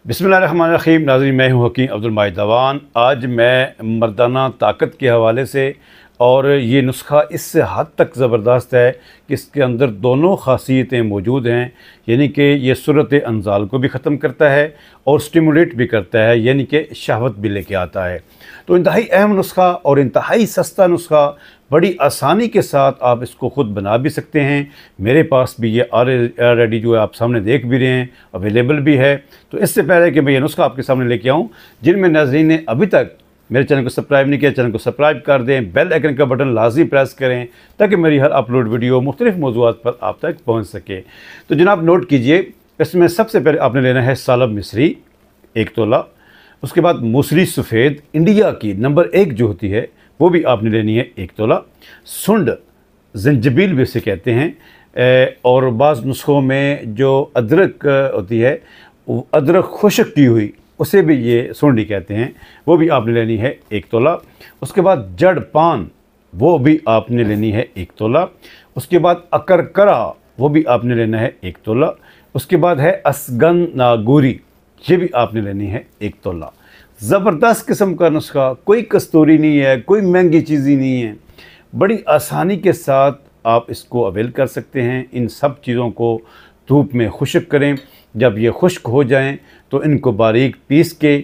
बिस्मिल्लाहिर्रहमानिर्रहीम। नाज़रीन, मैं हूँ हकीम अब्दुल माजिद अवान। आज मैं मर्दाना ताकत के हवाले से, और ये नुस्खा इससे हद तक ज़बरदस्त है कि इसके अंदर दोनों ख़ासियतें मौजूद हैं। यानी कि ये सूरत अंजाल को भी ख़त्म करता है और स्टिमुलेट भी करता है, यानी कि शहवत भी लेके आता है। तो इंतहाई अहम नुस्खा और इंतहाई सस्ता नुस्खा, बड़ी आसानी के साथ आप इसको ख़ुद बना भी सकते हैं। मेरे पास भी ये ऑलरेडी जो है आप सामने देख भी रहे हैं, अवेलेबल भी है। तो इससे पहले कि मैं ये नुस्खा आपके सामने लेके आऊँ, जिनमें नाज़रीन ने अभी तक मेरे चैनल को सब्सक्राइब नहीं किया, चैनल को सब्सक्राइब कर दें, बेल आइकन का बटन लाजमी प्रेस करें ताकि मेरी हर अपलोड वीडियो मुख्तलिफ मौज़ूआत पर आप तक पहुँच सके। तो जनाब नोट कीजिए, इसमें सबसे पहले आपने लेना है सालब मिस्री 1 तोला। उसके बाद मूसली सफ़ेद इंडिया की नंबर 1 जो होती है वो भी आपने लेनी है 1 तोला। सुंड ज़ंजबील भी इसे कहते हैं, और बाज़ नुस्खों में जो अदरक होती है, अदरक खुश्क की हुई, उसे भी ये सुंडी कहते हैं, वो भी आपने लेनी है 1 तोला। उसके बाद जड़ पान, वो भी आपने लेनी है 1 तोला। उसके बाद अकरकरा, वो भी आपने लेना है 1 तोला। उसके बाद है असगन नागूरी, ये भी आपने लेनी है 1 तोला। ज़बरदस्त किस्म का नुस्खा, कोई कस्तूरी नहीं है, कोई महंगी चीज़ ही नहीं है, बड़ी आसानी के साथ आप इसको अवेल कर सकते हैं। इन सब चीज़ों को धूप में खुश्क करें, जब ये खुश्क हो जाएं तो इनको बारीक पीस के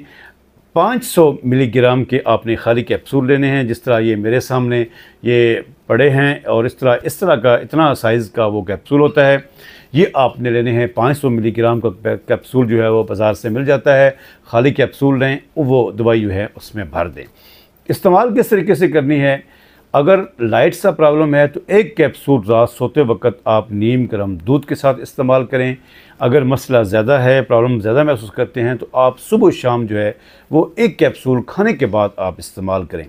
500 मिलीग्राम के आपने खाली कैप्सूल लेने हैं। जिस तरह ये मेरे सामने ये पड़े हैं, और इस तरह का इतना साइज़ का वो कैप्सूल होता है, ये आपने लेने हैं। 500 मिलीग्राम का कैप्सूल जो है वो बाज़ार से मिल जाता है। खाली कैप्सूल लें, वो दवाई जो है उसमें भर दें। इस्तेमाल किस तरीके से करनी है, अगर लाइट सा प्रॉब्लम है तो 1 कैप्सूल रात सोते वक्त आप नीम गर्म दूध के साथ इस्तेमाल करें। अगर मसला ज़्यादा है, प्रॉब्लम ज़्यादा महसूस करते हैं, तो आप सुबह शाम जो है वो 1 कैप्सूल खाने के बाद आप इस्तेमाल करें।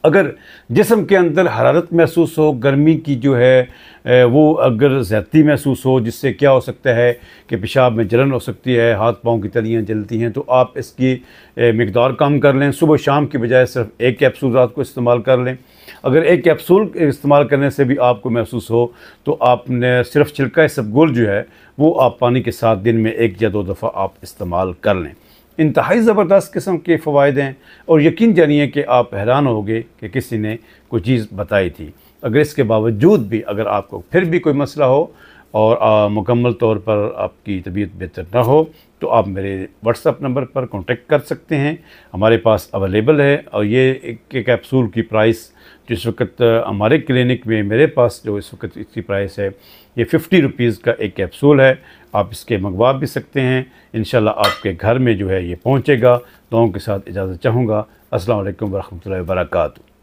अगर जिस्म के अंदर हरारत महसूस हो, गर्मी की जो है वो अगर ज़्यादती महसूस हो, जिससे क्या हो सकता है कि पेशाब में जलन हो सकती है, हाथ पाँव की तलियाँ जलती हैं, तो आप इसकी मिकदार कम कर लें। सुबह शाम की बजाय सिर्फ 1 कैप्सूल रात को इस्तेमाल कर लें। अगर 1 कैप्सूल इस्तेमाल करने से भी आपको महसूस हो, तो आपने सिर्फ छिलका इसबगोल जो है वो आप पानी के साथ दिन में 1 या 2 दफ़ा आप इस्तेमाल कर लें। इंतहाई ज़बरदस्त किस्म के फ़वाइद हैं, और यकीन जानिए कि आप हैरान होंगे कि किसी ने कोई चीज़ बताई थी। अगर इसके बावजूद भी अगर आपको फिर भी कोई मसला हो और मुकम्मल तौर पर आपकी तबीयत बेहतर ना हो, तो आप मेरे व्हाट्सएप नंबर पर कांटेक्ट कर सकते हैं, हमारे पास अवेलेबल है। और ये एक कैप्सूल की प्राइस जो इस वक्त हमारे क्लिनिक में मेरे पास जो इस वक्त इसकी प्राइस है, ये 50 रुपीज़ का 1 कैप्सूल है। आप इसके मंगवा भी सकते हैं, इंशाल्लाह आपके घर में जो है ये पहुँचेगा। दुआओं के साथ इजाज़त चाहूँगा। अस्सलाम वालेकुम वरहमतुल्लाहि वबरकातुहू।